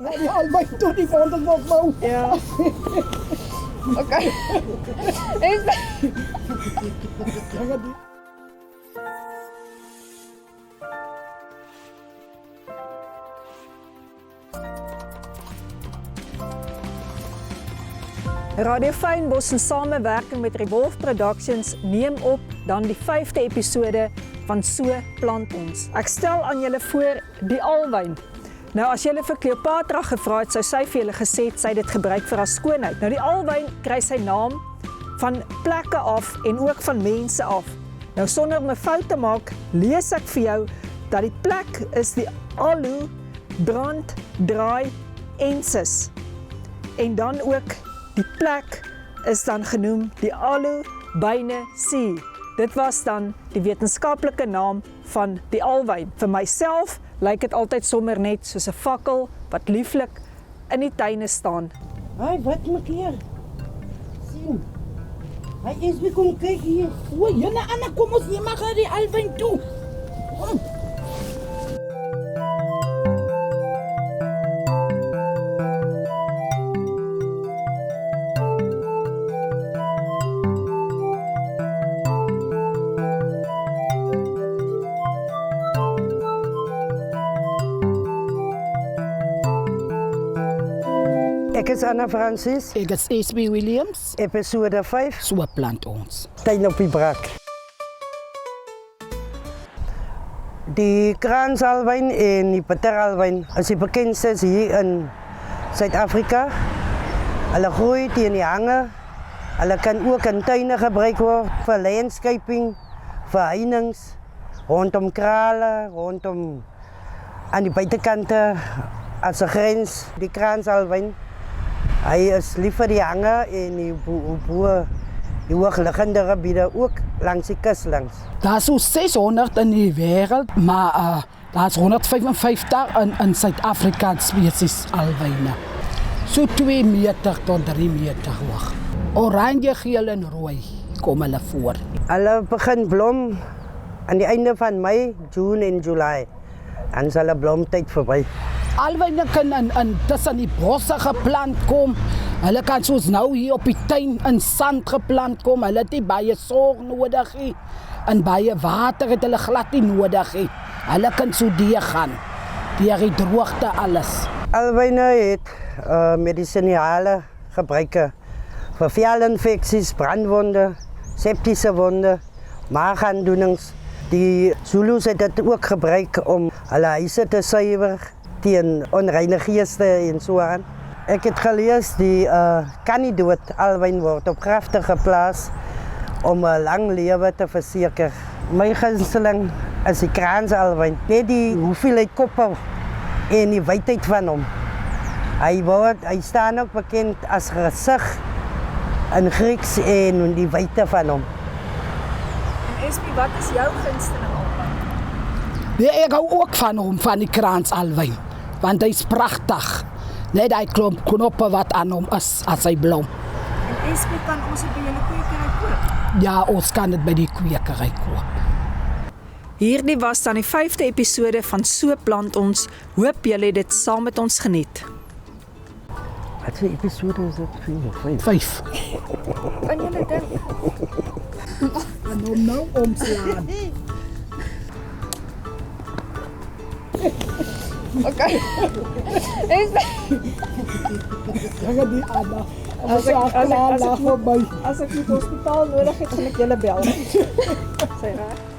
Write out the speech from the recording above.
Ja, die albei toe die vond ons wat wou. Ja. Okay. Is Radio Fynbos in samewerking met Revolve Productions neem op dan die 5de episode van So plant ons. Ek stel aan julle voor die alwyn. Nou as julle vir Cleopatra gevra het, sou sy vir julle gesê het sy dit gebruik vir haar skoonheid. Nou die alwyn kry sy naam van plekke af en ook van mense af. Nou sonder om 'n fout te maak, lees ek vir jou dat die plek is die Alu Brand Draai Ensis. En dan ook die plek is dan genoem die Alu Byne See. Dit was dan die wetenskaplike naam van die alwyn. Vir myself lyk dit altyd sommer net soos 'n fakkel wat lieflik in die tuine staan. Hey, wat maak hier? Sien. Hy is weer kom kyk hier. O, jene Anna, kom ons hier mag die alwyn toe. Kom. Ek is Anna Francis, Ek is SB Williams, episode 5, So plant ons. Tuin op die Brak. Die kraansalwyn en die peteralwyn is die bekendste hier in Suid-Afrika. Hulle groei teen die hange. Hulle kan ook in tuine gebruik word vir landscaping, vir heininge, rondom krale, rondom aan die buitekante as 'n grens. Die kraansalwyn, hy is lief vir die hange en die hoogliggende gebiede ook langs die kus langs. Daar's so 600 in die wêreld, maar daar's 155 in Suid-Afrika spesies alwyne. So 2 meter tot 3 meter hoog. Oranje, geel en rooi kom hulle voor. Hulle begin blom aan die einde van Mei, Junie en Julie. Dan sal 'n blomtyd verby. Alwyne kan in tussen die bosse geplant kom. Hulle kan soos nou hier op die tuin in sand geplant kom. Hulle het nie baie sorg nodig nie. En baie water het hulle glad nie nodig nie. Hulle kan so deur gaan. Deur die droogte alles. Alwyne het medisinale gebruike vir veelinfeksies, brandwonde, septiese wonde, maagaandoenings. Die Zulus het dit ook gebruik om hulle huise te suiwer teen onreine geeste en so aan. Ek het gelees die kan nie dood alwyn word op grafte geplaas om 'n lang lewe te verseker. My gunsteling is die kraansalwyn. Net die hoeveelheid koppe en die wydheid van hom. Hy staan ook bekend as gesig in Grieks en die wydte van hom. En SB, wat is jou gunsteling alwyn? Nee, ek hou ook van hom, van die kraansalwyn, want hy's pragtig. Net hy klomp knoppe wat aan hom is as hy blom. En SB, kan ons dit by julle kwekery koop? Ja, ons kan dit by die kwekery koop. Hierdie was dan die 5de episode van So plant ons. Hoop julle het dit saam met ons geniet. Wat 'n episode is dit? 5. Kan julle dink? En hom nou omslaan. Okay. Is Jangan die Anna. as ek die hospitaal nodig het, gaan ek julle bel. Sê reg?